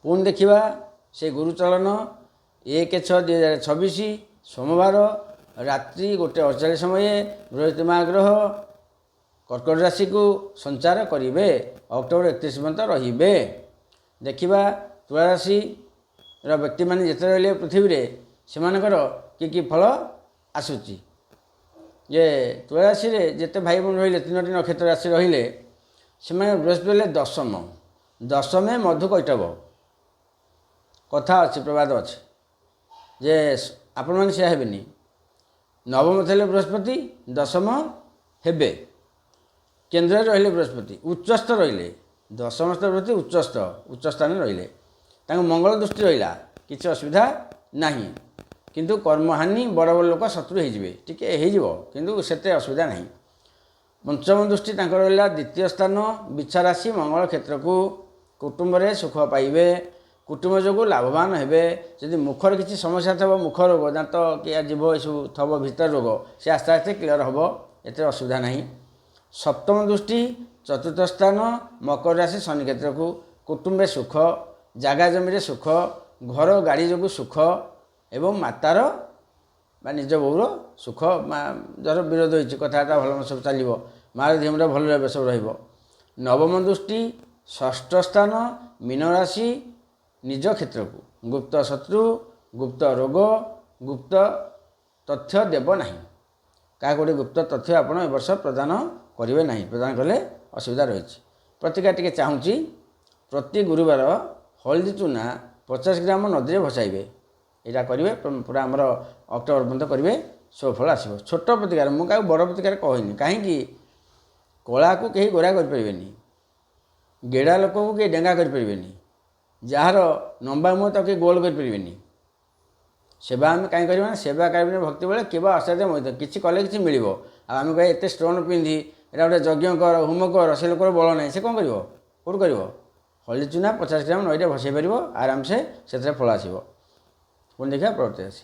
पुणी देखा से गुरुचलन 1/6/2026 सोमवार रात्रि 1:48 समय बृहस्पतिमा ग्रह कर्कट राशि को संचार करेंगे अक्टोबर 31 पर्यंत रे देखा तुला राशि व्यक्ति मैंने जिते रही पृथ्वी रे सेमानकर कि फल आसूची ये तुला राशि रे जिते भाई बहन रहिले 3टी नक्षत्र राशि रहिले से बृहस्पति दशम दशमे मधु कैटव कथा अच्छे प्रवाद अच्छे जे आपण मैंने से हेनी नवम थे बृहस्पति दशम हेबे केन्द्र रहिले बृहस्पति उच्चस्थ रहिले दशम बृहस्पति उच्च स्थान रहिले मंगल दृष्टि रहा किसी असुविधा नहीं किंतु कर्महानि बड़ बड़ लोक शत्रु हो किंतु सेते असुविधा नहीं। पंचम दृष्टि रहा द्वितीय स्थान बिच्छा राशि मंगल क्षेत्र को कुटुंब रे सुख पाइबे कुटुंब जो लाभवान हेबे जदि मुखर किसी समस्या थब मुख रोग दांत कि जीव यू थब भीतर रोग से आस्ते आस्ते क्लियर हम एत असुविधा नहीं। सप्तम दृष्टि चतुर्थ स्थान मकर राशि शनि क्षेत्र को कुटुंबे सुख जागा जमी सुख घर गाड़ी जो सुख एवं मातार निज बोर सुख जर विरोध होती कथबार्ता भल सब चलो मार धीमटा भल रहा सब नवम दृष्टि षष्ठ स्थान मीन राशि निज क्षेत्र को गुप्त शत्रु गुप्त रोग गुप्त तथ्य देव ना क्या गोटे गुप्त तथ्य आप वर्ष प्रदान करेंगे ना प्रदान कले असुविधा रही प्रतिका टी चाहूँगी प्रति गुरुवार हलदी चूना 50 ग्राम नदी में भसाइबे यहाँ करेंगे पूरा आमर अक्टोबर पर्यंत करेंगे सुफल आसो छोट प्रतिकार मुझे बड़ प्रतिकार कहनी कहीं कला को कहीं गोरा करें गेड़ा लोक को कहीं डेंगा करें जार लंबा मुँह तो कहीं गोल करें सेवा आम कहीं करना सेवा कार्य भक्ति बेले केवल असाध्य मत कि कले कि मिल आम कहे एत स्टोन पिंधि यहाँ गोटे यज्ञ कर होम कर से लोकर बल ना से कौन कर कौट कर हल्दी चूना 50 ग्राम नईटे भसई पार आराम से फल आसो पुणी देखा प्रवृत्ति राशि